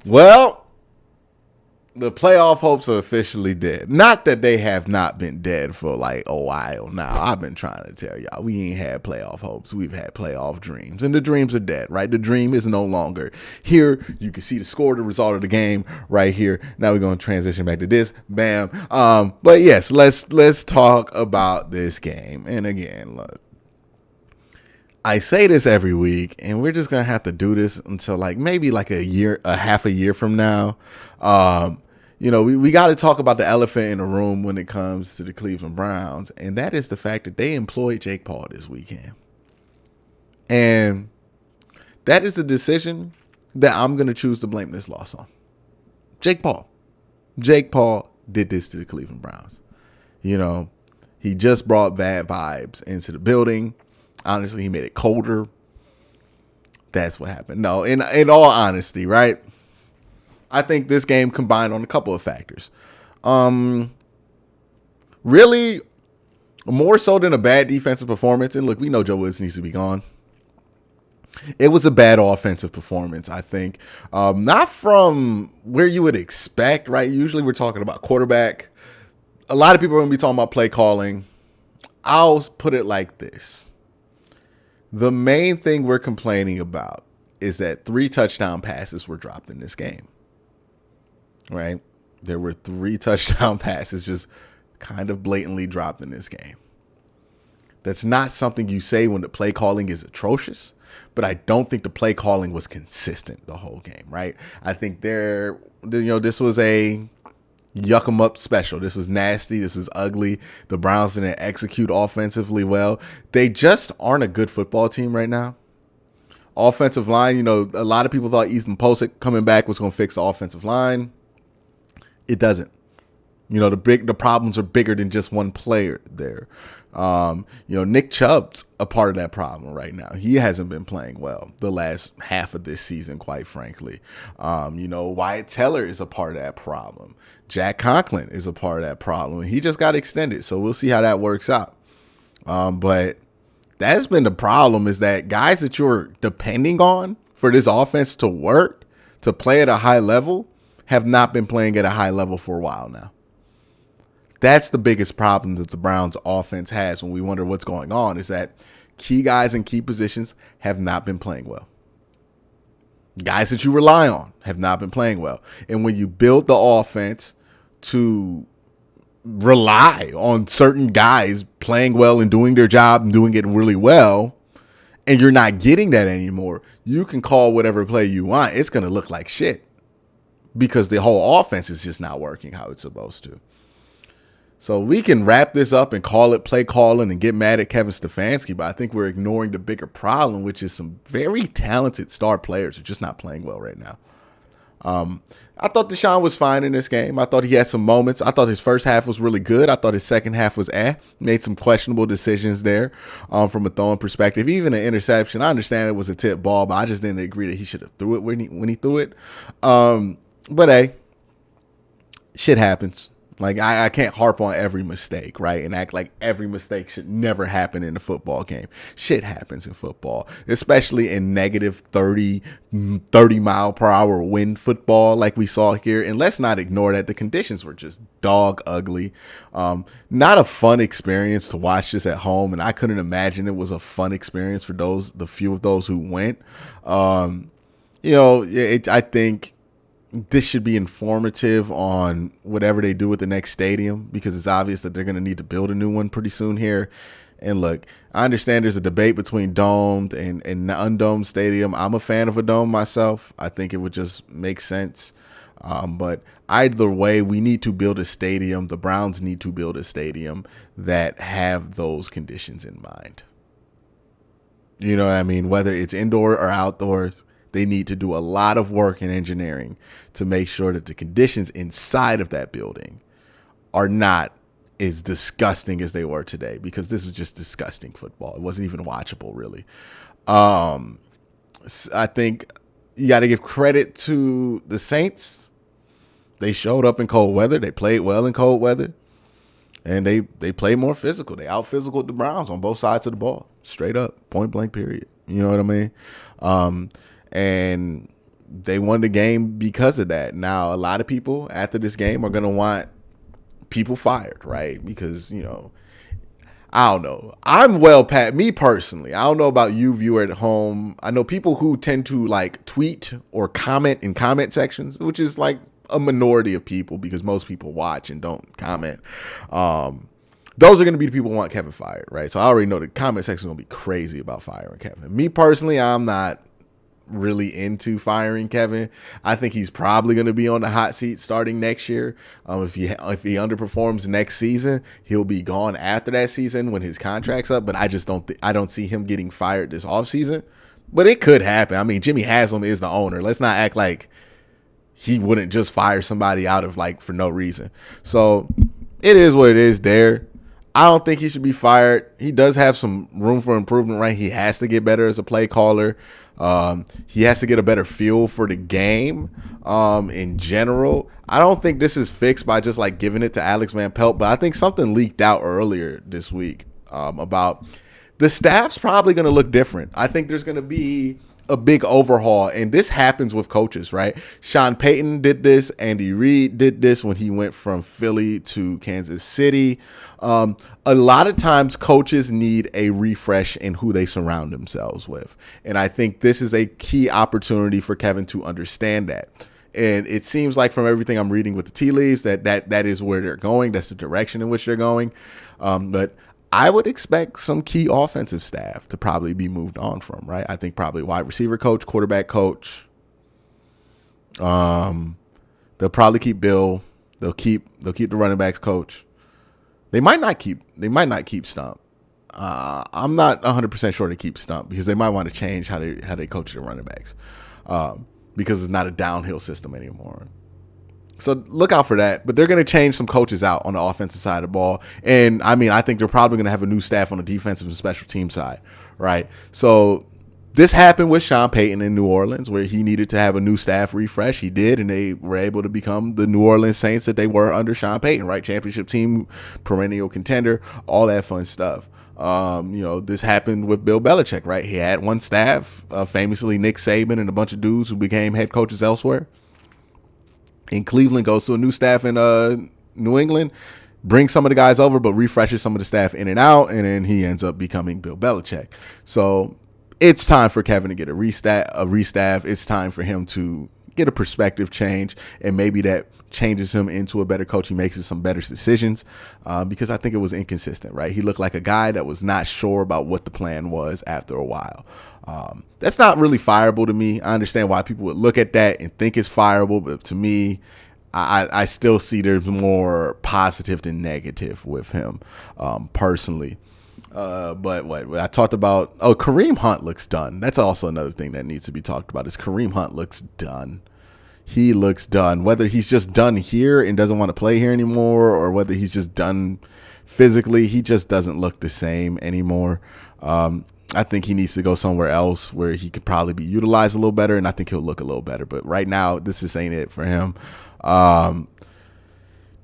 Well, the playoff hopes are officially dead. Not that they have not been dead for like a while now. I've been trying to tell y'all we ain't had playoff hopes. We've had playoff dreams. And the dreams are dead, right? The dream is no longer here. You can see the score, the result of the game right here. Now we're going to transition back to this. Bam. But yes, let's talk about this game. And again, look, I say this every week, and we're just gonna have to do this until like maybe like a half a year from now. We got to talk about the elephant in the room when it comes to the Cleveland Browns, and that is the fact that they employed Jake Paul this weekend. And that is a decision that I'm gonna choose to blame this loss on. Jake Paul. Jake Paul did this to the Cleveland Browns. He just brought bad vibes into the building. Honestly, he made it colder. That's what happened. No, in all honesty, right? I think this game combined on a couple of factors. Really, more so than a bad defensive performance. And look, we know Joe Woods needs to be gone. It was a bad offensive performance, I think. Not from where you would expect, right? Usually we're talking about quarterback. A lot of people are going to be talking about play calling. I'll put it like this. The main thing we're complaining about is that 3 touchdown passes were dropped in this game, right? There were 3 touchdown passes just kind of blatantly dropped in this game. That's not something you say when the play calling is atrocious, but I don't think the play calling was consistent the whole game, right? I think this was a yuck 'em up special. This was nasty. This is ugly. The Browns didn't execute offensively well. They just aren't a good football team right now. Offensive line, a lot of people thought Ethan Posick coming back was going to fix the offensive line. It doesn't. The problems are bigger than just one player there. Nick Chubb's a part of that problem right now. He hasn't been playing well the last half of this season, quite frankly. Wyatt Teller is a part of that problem. Jack Conklin is a part of that problem. He just got extended, so we'll see how that works out. But that's been the problem, is that guys that you're depending on for this offense to work, to play at a high level, have not been playing at a high level for a while now. That's the biggest problem that the Browns offense has when we wonder what's going on, is that key guys in key positions have not been playing well. Guys that you rely on have not been playing well. And when you build the offense to rely on certain guys playing well and doing their job and doing it really well, and you're not getting that anymore, you can call whatever play you want. It's going to look like shit because the whole offense is just not working how it's supposed to. So we can wrap this up and call it play calling and get mad at Kevin Stefanski, but I think we're ignoring the bigger problem, which is some very talented star players are just not playing well right now. I thought Deshaun was fine in this game. I thought he had some moments. I thought his first half was really good. I thought his second half was made some questionable decisions there from a throwing perspective. Even an interception, I understand it was a tip ball, but I just didn't agree that he should have threw it when he threw it. But hey, shit happens. Like, I can't harp on every mistake, right? And act like every mistake should never happen in a football game. Shit happens in football, especially in negative 30 mile per hour wind football like we saw here. And let's not ignore that the conditions were just dog ugly. Not a fun experience to watch this at home. And I couldn't imagine it was a fun experience for the few of those who went. I think this should be informative on whatever they do with the next stadium, because it's obvious that they're going to need to build a new one pretty soon here. And look, I understand there's a debate between domed and undomed stadium. I'm a fan of a dome myself. I think it would just make sense. But either way, we need to build a stadium. The Browns need to build a stadium that have those conditions in mind. You know what I mean? Whether it's indoor or outdoors, they need to do a lot of work in engineering to make sure that the conditions inside of that building are not as disgusting as they were today, because this is just disgusting football. It wasn't even watchable, really. I think you got to give credit to the Saints. They showed up in cold weather. They played well in cold weather. And they played more physical. They out-physicaled the Browns on both sides of the ball. Straight up, point blank, period. You know what I mean? And they won the game because of that. Now, a lot of people after this game are going to want people fired, right? Because, I don't know. I'm me personally, I don't know about you, viewer at home. I know people who tend to like tweet or comment in comment sections, which is like a minority of people because most people watch and don't comment. Those are going to be the people who want Kevin fired, right? So I already know the comment section is going to be crazy about firing Kevin. Me personally, I'm not really into firing Kevin. I think he's probably going to be on the hot seat starting next year. If he underperforms next season, he'll be gone after that season when his contract's up. But I just don't see him getting fired this offseason. But it could happen. I mean, Jimmy Haslam is the owner. Let's not act like he wouldn't just fire somebody out of like for no reason. So it is what it is there. I don't think he should be fired. He does have some room for improvement, right? He has to get better as a play caller. He has to get a better feel for the game in general. I don't think this is fixed by just like giving it to Alex Van Pelt, but I think something leaked out earlier this week about the staff's probably going to look different. I think there's going to be a big overhaul, and this happens with coaches, right? Sean Payton did this. Andy Reid did this when he went from Philly to Kansas City. A lot of times coaches need a refresh in who they surround themselves with, and I think this is a key opportunity for Kevin to understand that. And it seems like from everything I'm reading with the tea leaves that is where they're going. That's the direction in which they're going. But I would expect some key offensive staff to probably be moved on from, right? I think probably wide receiver coach, quarterback coach. They'll probably keep Bill. They'll keep the running backs coach. They might not keep Stump. I'm not 100% sure they keep Stump because they might want to change how they coach the running backs because it's not a downhill system anymore. So look out for that. But they're going to change some coaches out on the offensive side of the ball. And, I mean, I think they're probably going to have a new staff on the defensive and special team side, right? So this happened with Sean Payton in New Orleans where he needed to have a new staff refresh. He did, and they were able to become the New Orleans Saints that they were under Sean Payton, right? Championship team, perennial contender, all that fun stuff. This happened with Bill Belichick, right? He had one staff, famously Nick Saban and a bunch of dudes who became head coaches elsewhere. In Cleveland, goes to a new staff in New England, brings some of the guys over, but refreshes some of the staff in and out, and then he ends up becoming Bill Belichick. So it's time for Kevin to get a restaff. It's time for him to get a perspective change, and maybe that changes him into a better coach. He makes some better decisions because I think it was inconsistent, right? He looked like a guy that was not sure about what the plan was after a while. That's not really fireable to me. I understand why people would look at that and think it's fireable, but to me, I still see there's more positive than negative with him personally. But what I talked about, Kareem Hunt looks done. That's also another thing that needs to be talked about is Kareem Hunt looks done. He looks done. Whether he's just done here and doesn't want to play here anymore or whether he's just done physically, he just doesn't look the same anymore. I think he needs to go somewhere else where he could probably be utilized a little better, and I think he'll look a little better. But right now, this just ain't it for him.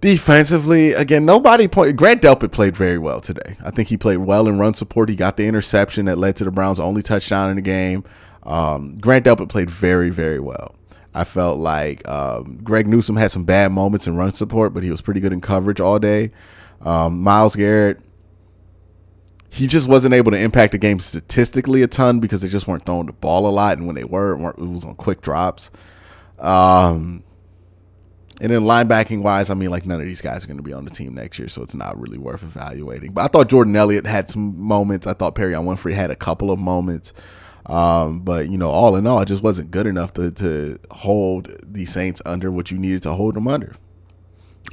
Defensively, again, Grant Delpit played very well today. I think he played well in run support. He got the interception that led to the Browns' only touchdown in the game. Grant Delpit played very, very well. I felt like Greg Newsome had some bad moments in run support, but he was pretty good in coverage all day. Myles Garrett, he just wasn't able to impact the game statistically a ton because they just weren't throwing the ball a lot, and when they were, it was on quick drops. And then linebacking wise, I mean, like none of these guys are going to be on the team next year, so it's not really worth evaluating. But I thought Jordan Elliott had some moments. I thought Perrion Winfrey had a couple of moments. But, all in all, it just wasn't good enough to hold the Saints under what you needed to hold them under.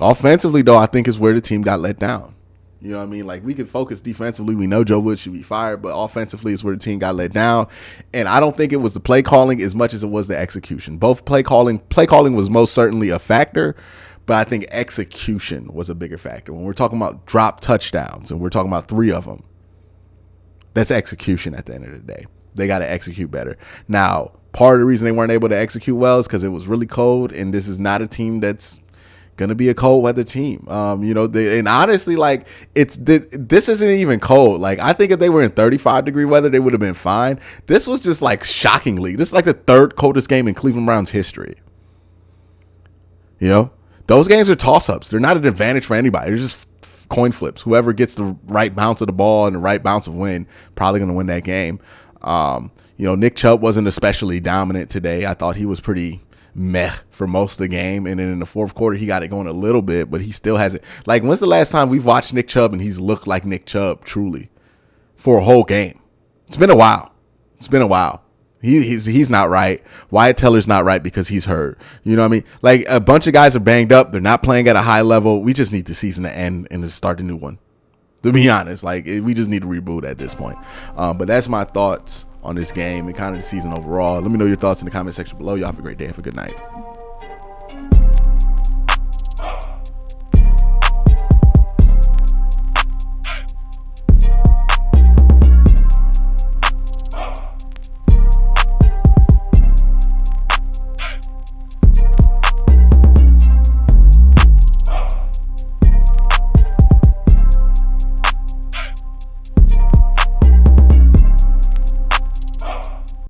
Offensively, though, I think is where the team got let down. You know what I mean? Like, we can focus defensively. We know Joe Woods should be fired, but offensively is where the team got let down. And I don't think it was the play calling as much as it was the execution. Both play calling was most certainly a factor, but I think execution was a bigger factor. When we're talking about drop touchdowns, and we're talking about 3 of them, that's execution at the end of the day. They got to execute better. Now, part of the reason they weren't able to execute well is because it was really cold, and this is not a team that's gonna be a cold weather team. And honestly, like this isn't even cold. Like I think if they were in 35-degree weather, they would have been fine. This was just like shockingly. This is like the third coldest game in Cleveland Browns history. Those games are toss-ups. They're not an advantage for anybody. They're just coin flips. Whoever gets the right bounce of the ball and the right bounce of wind probably gonna win that game. Nick Chubb wasn't especially dominant today. I thought he was pretty meh for most of the game, and then in the fourth quarter he got it going a little bit, but he still hasn't. Like, when's the last time we've watched Nick Chubb and he's looked like Nick Chubb truly for a whole game? It's been a while. He's not right. Wyatt Teller's not right because he's hurt. You know what I mean? Like, a bunch of guys are banged up. They're not playing at a high level. We just need the season to end and to start a new one. To be honest, like, we just need to reboot at this point. But that's my thoughts on this game and kind of the season overall. Let me know your thoughts in the comment section below. Y'all have a great day. Have a good night.